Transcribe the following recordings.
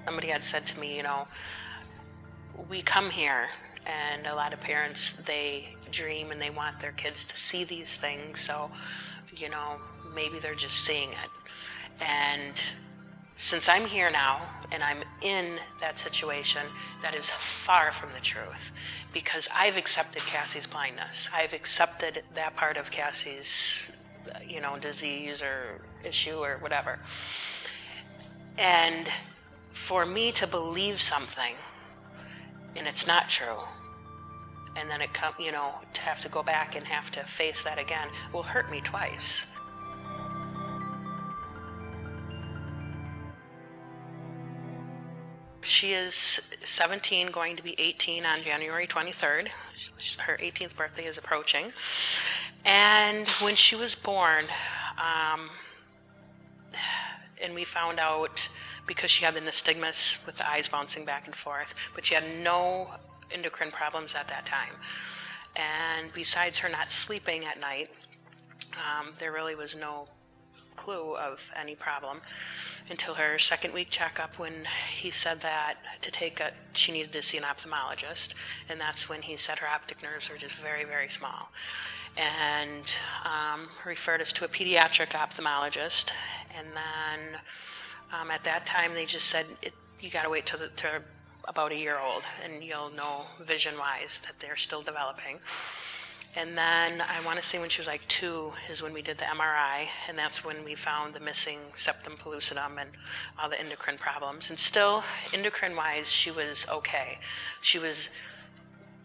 Somebody had said to me, we come here, and a lot of parents, they dream and they want their kids to see these things, so, maybe they're just seeing it. And since I'm here now and I'm in that situation, that is far from the truth, because I've accepted Cassie's blindness. I've accepted that part of Cassie's, disease or issue or whatever. And for me to believe something and it's not true, and then to have to go back and have to face that again will hurt me twice. She is 17, going to be 18 on January 23rd. Her 18th birthday is approaching. And when she was born, and we found out, because she had the nystagmus with the eyes bouncing back and forth, but she had no endocrine problems at that time. And besides her not sleeping at night, there really was no clue of any problem until her second week checkup, when he said that she needed to see an ophthalmologist, and that's when he said her optic nerves are just very, very small, and referred us to a pediatric ophthalmologist. And then at that time they just said, you got to wait till about a year old and you'll know vision-wise that they're still developing. And then I want to say when she was like 2 is when we did the MRI, and that's when we found the missing septum pellucidum and all the endocrine problems. And still, endocrine-wise, she was okay. She was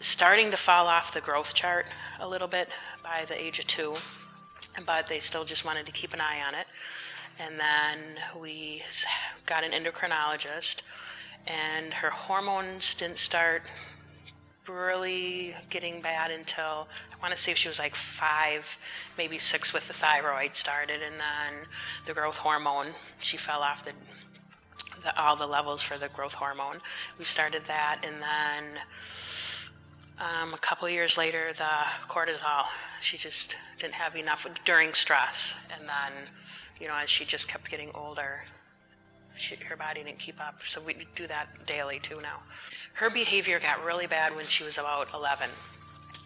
starting to fall off the growth chart a little bit by the age of 2, but they still just wanted to keep an eye on it. And then we got an endocrinologist, and her hormones didn't start really getting bad until, I want to say she was like 5, maybe 6, with the thyroid started, and then the growth hormone, she fell off all the levels for the growth hormone. We started that, and then a couple of years later, the cortisol, she just didn't have enough during stress. And then, as she just kept getting older, her body didn't keep up. So we do that daily too now. Her behavior got really bad when she was about 11.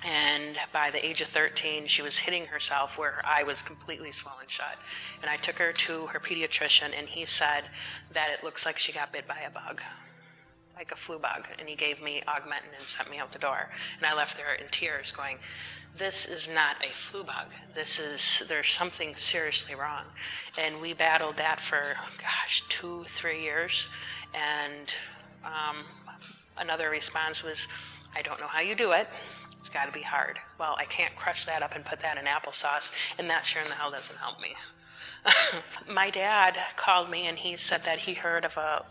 And by the age of 13, she was hitting herself where her eye was completely swollen shut. And I took her to her pediatrician, and he said that it looks like she got bit by a bug, like a flu bug. And he gave me Augmentin and sent me out the door. And I left there in tears going, this is not a flu bug. There's something seriously wrong. And we battled that for, 2-3 years. And another response was, I don't know how you do it. It's got to be hard. Well, I can't crush that up and put that in applesauce, and that sure in the hell doesn't help me. My dad called me, and he said that he heard of a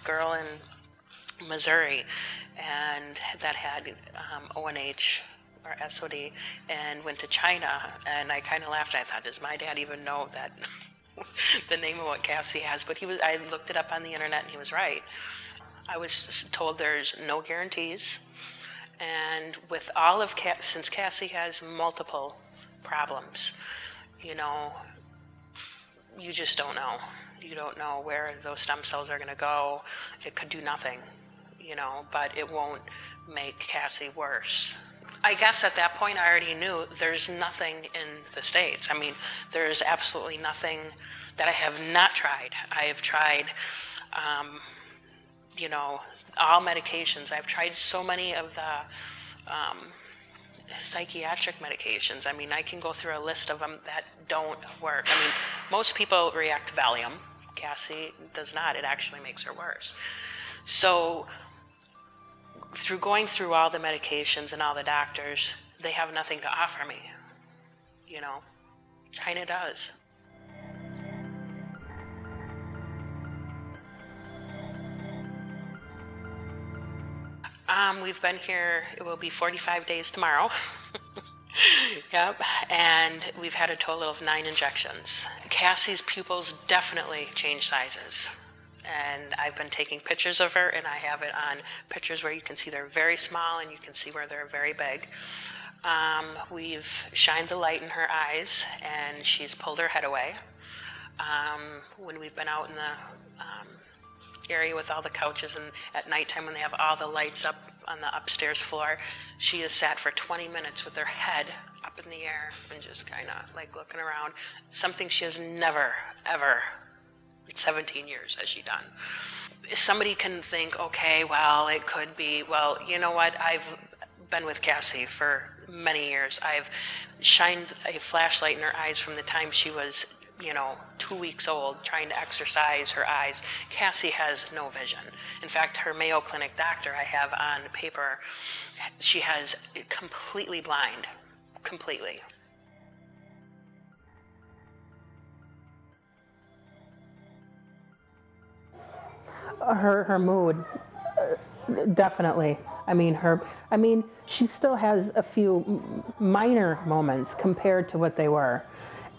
girl in Missouri and that had ONH or SOD and went to China. And I kind of laughed. I thought, does my dad even know that the name of what Cassie has? But I looked it up on the internet, and he was right. I was told there's no guarantees. And with all of since Cassie has multiple problems, you just don't know. You don't know where those stem cells are going to go. It could do nothing, but it won't make Cassie worse. I guess at that point I already knew there's nothing in the States. I mean, there's absolutely nothing that I have not tried. I have tried, all medications. I've tried so many of the psychiatric medications. I mean, I can go through a list of them that don't work. I mean, most people react to Valium. Cassie does not. It actually makes her worse. So through going through all the medications and all the doctors, they have nothing to offer me. China does. We've been here, it will be 45 days tomorrow. Yep, and we've had a total of 9 injections. Cassie's pupils definitely change sizes. And I've been taking pictures of her, and I have it on pictures where you can see they're very small and you can see where they're very big. We've shined the light in her eyes, and she's pulled her head away. When we've been out in the area with all the couches, and at nighttime when they have all the lights up on the upstairs floor, she has sat for 20 minutes with her head up in the air and just kind of like looking around. Something she has never, ever, in 17 years has she done. Somebody can think, okay, well, it could be, well, you know what? I've been with Cassie for many years. I've shined a flashlight in her eyes from the time she was 2 weeks old, trying to exercise her eyes. Cassie has no vision. In fact, her Mayo Clinic doctor I have on paper, she has completely blind, completely. Her mood, definitely. I mean, she still has a few minor moments compared to what they were,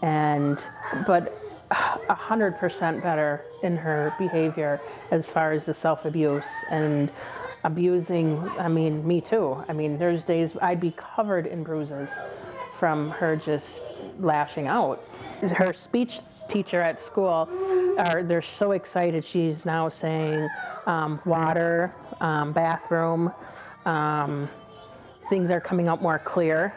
but 100% better in her behavior as far as the self-abuse and abusing. I mean, me too. I mean, there's days I'd be covered in bruises from her just lashing out. Her speech teacher at school, they're so excited. She's now saying water, bathroom. Things are coming out more clear.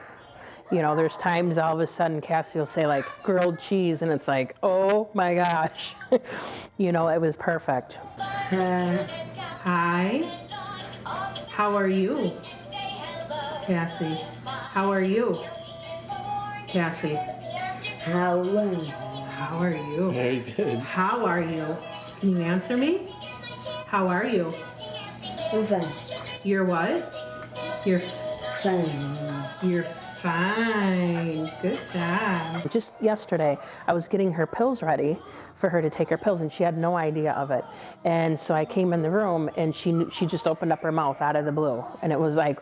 There's times all of a sudden Cassie will say like grilled cheese, and it's like, oh my gosh. It was perfect. Hi. How are you? Cassie. How are you? Cassie. How are you? Very good. How are you? Can you answer me? How are you? I'm fine. You're what? You're Fine. You're fine. Good job. Just yesterday, I was getting her pills ready for her to take her pills, and she had no idea of it. And so I came in the room, and she just opened up her mouth out of the blue, and it was like,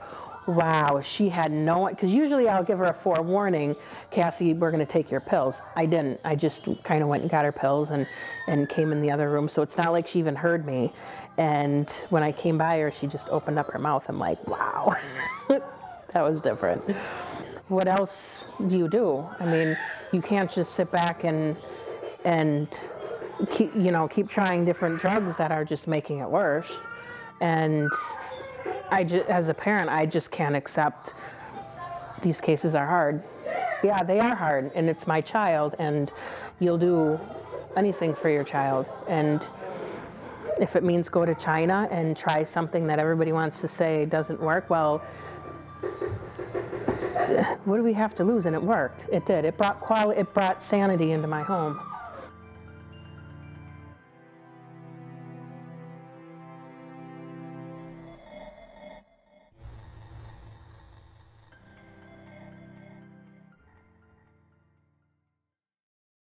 wow, she had no, because usually I'll give her a forewarning, Cassie, we're going to take your pills. I didn't. I just kind of went and got her pills and came in the other room. So it's not like she even heard me. And when I came by her, she just opened up her mouth. I'm like, wow, that was different. What else do you do? I mean, you can't just sit back and keep trying different drugs that are just making it worse. And as a parent, I just can't accept these cases are hard. Yeah, they are hard, and it's my child, and you'll do anything for your child. And if it means go to China and try something that everybody wants to say doesn't work, well, what do we have to lose? And it worked. It did. It brought sanity into my home.